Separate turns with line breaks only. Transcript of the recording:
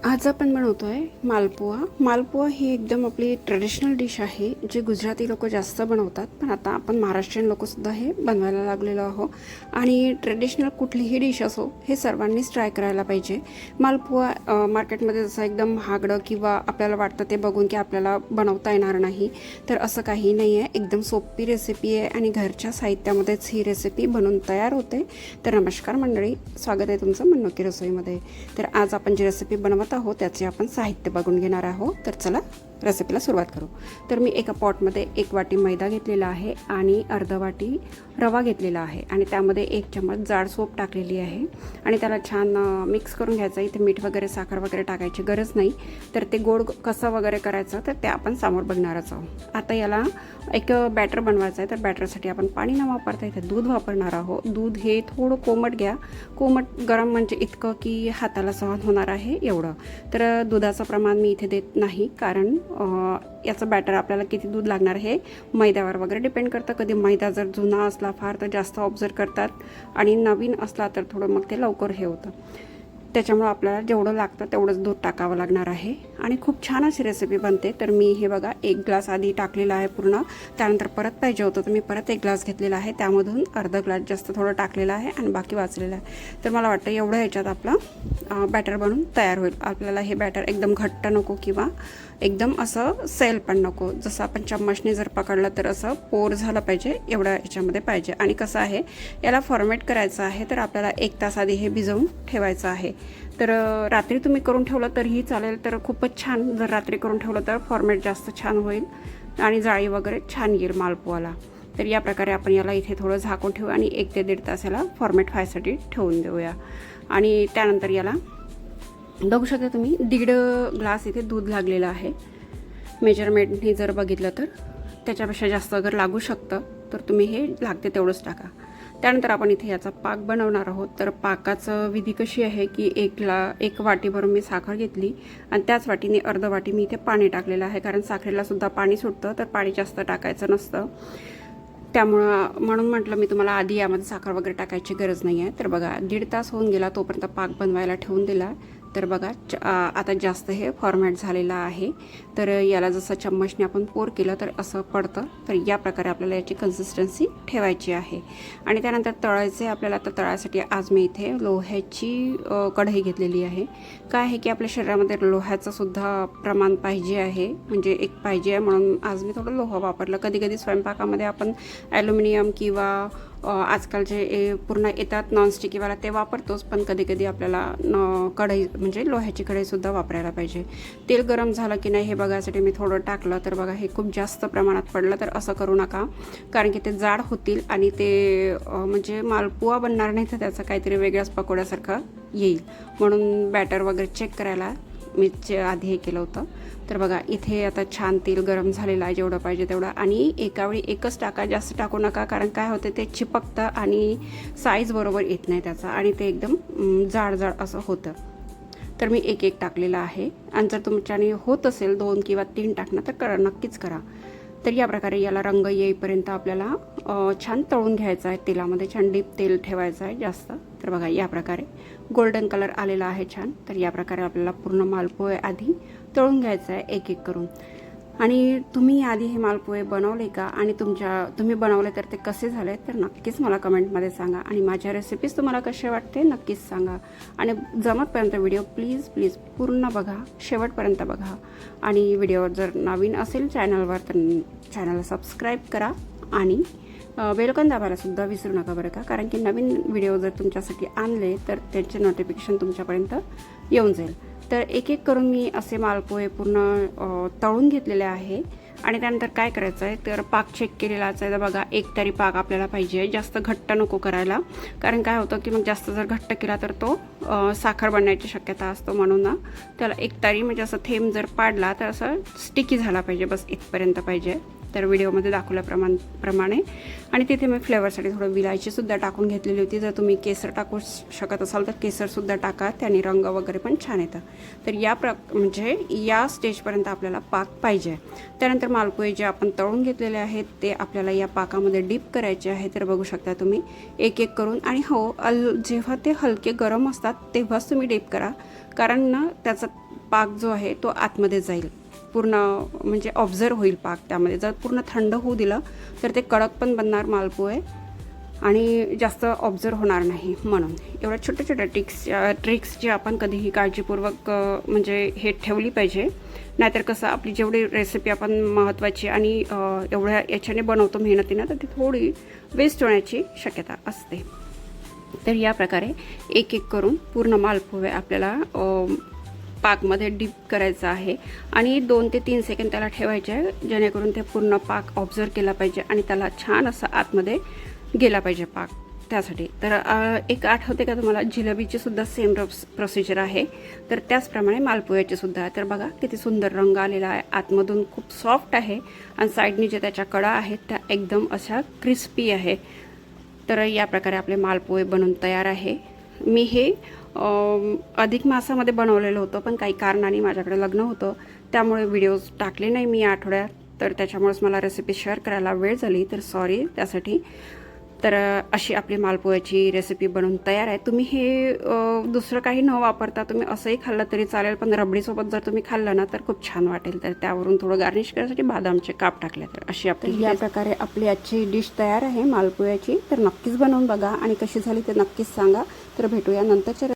आज आपण बनवतोय मालपुआ. मालपुआ ही एकदम आपली ट्रेडिशनल डिश आहे जी गुजराती लोक जास्त बनवतात, पण आता आपण महाराष्ट्रीयन लोकसुद्धा हे बनवायला लागलेलो आहोत. आणि ट्रेडिशनल कुठलीही डिश असो हे सर्वांनीच ट्राय करायला पाहिजे. मालपुआ मार्केटमध्ये जसं एकदम महागडं किंवा आपल्याला वाटतं ते बघून की आपल्याला बनवता येणार नाही, तर असं काही नाही आहे. एकदम सोपी रेसिपी आहे आणि घरच्या साहित्यामध्येच ही रेसिपी बनवून तयार होते. तर नमस्कार मंडळी, स्वागत आहे तुमचं मनोकी रसोईमध्ये. तर आज आपण जी रेसिपी बनवत आहोत त्याचे आपण साहित्य बघून घेणार आहोत. तर चला रेसिपीला सुरुवात करू. तर मी एका पॉटमध्ये 1 वाटी मैदा घेतलेला आहे आणि अर्धा वाटी रवा घेतलेला आहे आणि त्यामध्ये 1 चम्मच जाड सोप टाकलेली आहे आणि त्याला छान मिक्स करून घ्यायचं. इथे मीठ वगैरे साखर वगैरे टाकायची गरज नाही. तर ते गोड कसं वगैरे करायचं तर ते आपण समोर बघणारच आहोत. आता याला एक बॅटर बनवायचं आहे. तर बॅटरसाठी आपण पाणी न वापरता इथे दूध वापरणार आहोत. दूध हे थोडं कोमट घ्या. कोमट गरम म्हणजे इतकं की हाताला सहन होणार आहे एवढं. तर दुधाचं प्रमाण मी इथे देत नाही, कारण याचं बॅटर आपल्याला किती दूध लागणार हे मैद्यावर वगैरे डिपेंड करतं. कधी मैदा जर जुना असला फार तर जास्त ऑब्झर्व करतात आणि नवीन असला तर थोडं मग ते लवकर हे होतं. त्याच्यामुळं आपल्याला जेवढं लागतं तेवढंच दूध टाकावं लागणार आहे आणि खूप छान अशी रेसिपी बनते. तर मी हे बघा 1 ग्लास आधी टाकलेला आहे पूर्ण. त्यानंतर परत पाहिजे होतं तर मी परत 1 ग्लास घेतलेला आहे. त्यामधून अर्धा ग्लास जास्त थोडं टाकलेलं आहे आणि बाकी वाचलेलं आहे. तर मला वाटतं एवढं ह्याच्यात आपलं बॅटर बनून तयार होईल. आपल्याला हे बॅटर एकदम घट्ट नको किंवा एकदम असं सेल पण नको. जसं आपण चम्मचने जर पकडलं तर असं पोर झालं पाहिजे एवढं ह्याच्यामध्ये पाहिजे. आणि कसं आहे याला फॉर्मेट करायचं आहे तर आपल्याला 1 तास आधी हे भिजवून ठेवायचं आहे. तर रात्री तुम्ही करून ठेवलं तरीही चालेल, तर खूपच छान. जर रात्री करून ठेवलं तर फॉर्मेट जास्त छान होईल आणि जाळी वगैरे छान येईल मालपुआला. तर या प्रकारे आपण याला इथे थोडं झाकून ठेवू आणि 1 ते 1.5 तास याला फॉर्मेट व्हायसाठी ठेवून देऊया. आणि त्यानंतर याला बघू शकता तुम्ही 1.5 ग्लास इथे दूध लागलेलं आहे. मेजरमेंटने जर बघितलं तर त्याच्यापेक्षा जास्त अगर लागू शकतं तर तुम्ही हे लागते तेवढंच टाका. त्यानंतर आपण इथे याचा पाक बनवणार आहोत. तर पाकाचं विधी कशी आहे की 1 वाटीभरून मी साखर घेतली आणि त्याच वाटीने अर्धा वाटी मी इथे पाणी टाकलेलं आहे, कारण साखरेला सुद्धा पाणी सुटतं तर पाणी जास्त टाकायचं नसतं. म्हणून म्हटलं मी तुम्हाला आधी यामध्ये साखर वगैरे टाकायची गरज नाही आहे. तर बघा 1.5 तास होऊन गेला तोपर्यंत पाक बनवायला ठेवून दिला. तर बघा आता जास्त हे फॉर्मॅट झालेलं आहे. तर याला जसं चम्मचने आपण पोर केलं तर असं पडतं. तर या प्रकारे आपल्याला याची कन्सिस्टन्सी ठेवायची आहे. आणि त्यानंतर तळायचे आपल्याला. तर तळायसाठी आज मी इथे लोह्याची कढई घेतलेली आहे. काय आहे की आपल्या शरीरामध्ये लोह्याचं सुद्धा प्रमाण पाहिजे आहे, म्हणजे एक पाहिजे आहे म्हणून आज मी थोडं लोहा वापरलं. कधी कधी स्वयंपाकामध्ये आपण ॲल्युमिनियम किंवा आजकालचे पूर्ण येतात नॉनस्टिकीवाला ते वापरतोच, पण कधी कधी आपल्याला कढई म्हणजे लोह्याची कढईसुद्धा वापरायला पाहिजे. तेल गरम झालं की नाही हे बघायसाठी मी थोडं टाकलं. तर बघा हे खूप जास्त प्रमाणात पडलं तर असं करू नका, कारण की ते जाड होतील आणि ते म्हणजे मालपुआ बनणार नाही तर त्याचं काहीतरी वेगळ्याच पकोड्यासारखं येईल. म्हणून बॅटर वगैरे चेक करायला मी आधी हे केलं होतं. तर बघा इथे आता छान तेल गरम झालेलं आहे, जेवढं पाहिजे तेवढं. आणि एकावेळी एकच टाका, जास्त टाकू नका, कारण काय होते ते चिपकतं आणि साईज बरोबर येत नाही त्याचा आणि ते एकदम जाड जाड असं होतं. तर मी 1 टाकलेला आहे. आणि जर तुमच्याने होत असेल 2 किंवा 3 टाकणं तर नक्कीच करा. तर या प्रकारे याला रंग येईपर्यंत आपल्याला छान तळून घ्यायचं आहे. तेलामध्ये छान डीप तेल ठेवायचं आहे जास्त. तर बघा या प्रकारे गोल्डन कलर आलेला आहे छान. तर या प्रकारे आपल्याला पूर्ण मालपोहे आधी तळून घ्यायचं आहे 1 करून. आणि तुम्ही आधी हे मालपोहे बनवले का आणि तुम्ही बनवले तर ते कसे झाले तर नक्कीच मला कमेंटमध्ये सांगा. आणि माझ्या रेसिपीज तुम्हाला कसे वाटते नक्कीच सांगा. आणि जमतपर्यंत व्हिडिओ प्लीज पूर्ण बघा, शेवटपर्यंत बघा. आणि व्हिडिओवर जर नवीन असेल चॅनलवर तर चॅनलला सबस्क्राईब करा आणि बेलकन दाबायला सुद्धा विसरू नका बरं का, कारण की नवीन व्हिडिओ जर तुमच्यासाठी आणले तर त्याचे नोटिफिकेशन तुमच्यापर्यंत येऊन जाईल. तर 1 करून मी असे मालपोहे पूर्ण तळून घेतलेले आहे. आणि त्यानंतर काय करायचं आहे तर पाक चेक केलेलाच आहे. बघा 1 तरी पाक आपल्याला पाहिजे, जास्त घट्ट नको करायला, कारण काय होतं की मग जास्त जर घट्ट केला तर तो साखर बनण्याची शक्यता असतो. म्हणून ना त्याला 1 तरी म्हणजे असं थेंब जर पाडला तर असं स्टिकी झाला पाहिजे, बस इथपर्यंत पाहिजे. तर व्हिडिओमध्ये दाखवल्याप्रमाणे आणि तिथे मी फ्लेवरसाठी थोडं विलायचीसुद्धा टाकून घेतलेली होती. जर तुम्ही केसर टाकू शकत असाल तर केसरसुद्धा टाका, त्याने रंग वगैरे पण छान येतं. तर म्हणजे या स्टेजपर्यंत आपल्याला पाक पाहिजे. त्यानंतर मालपुहे जे आपण तळून घेतलेले आहेत ते आपल्याला या पाकामध्ये डीप करायचे आहे. तर बघू शकता तुम्ही एक एक करून. आणि हो, जेव्हा ते हलके गरम असतात तेव्हाच तुम्ही डीप करा, कारण ना त्याचा पाक जो आहे तो आतमध्ये जाईल, पूर्ण म्हणजे ऑब्झर्व होईल पाक त्यामध्ये. जर पूर्ण थंड होऊ दिलं तर ते कडक पण बनणार मालपुहे आणि जास्त ऑब्झर्व होणार नाही. म्हणून एवढ्या छोट्या छोट्या ट्रिक्स जे आपण कधीही काळजीपूर्वक म्हणजे हे ठेवली पाहिजे. नाहीतर कसं आपली जेवढी रेसिपी आपण महत्त्वाची आणि एवढ्या याच्याने बनवतो मेहनतीनं, तर ती थोडी वेस्ट होण्याची शक्यता असते. तर या प्रकारे एक एक करून पूर्ण मालपुहे आपल्याला पाकमध्ये डीप करायचं आहे आणि 2 ते 3 सेकंद त्याला ठेवायचे आहे, जेणेकरून ते पूर्ण पाक ऑब्झर्व केला पाहिजे आणि त्याला छान असं आतमध्ये गेला पाहिजे पाक. त्यासाठी तर एक आठवते का तुम्हाला, जिलेबीची सुद्धा सेम प्रोसिजर आहे. तर त्याचप्रमाणे मालपुह्याची सुद्धा. तर बघा किती सुंदर रंग आलेला आहे, आतमधून खूप सॉफ्ट आहे आणि साईडनी जे त्याच्या कडा आहेत त्या एकदम अशा क्रिस्पी आहे. तर या प्रकारे आपले मालपोहे बनून तयार आहे. मी हे अधिक मासामध्ये बनवलेलं होतं, पण काही कारणाने माझ्याकडे लग्न होतं त्यामुळे व्हिडिओज टाकले नाही मी या आठवड्यात. तर त्याच्यामुळेच मला रेसिपी शेअर करायला वेळ झाली, तर सॉरी त्यासाठी. तर अशी आपली मालपोह्याची रेसिपी बनवून तयार आहे. तुम्ही हे दुसरं काही न वापरता तुम्ही असंही खाल्लं तरी चालेल, पण रबडीसोबत जर तुम्ही खाल्लं ना तर खूप छान वाटेल. तर त्यावरून थोडं गार्निश करण्यासाठी बदामचे काप टाकले. तर अशी आपली या प्रकारे आपली आजची डिश तयार आहे मालपोह्याची. तर नक्कीच बनवून बघा आणि कशी झाली ते नक्कीच सांगा. तर भेटूया नंतरच्या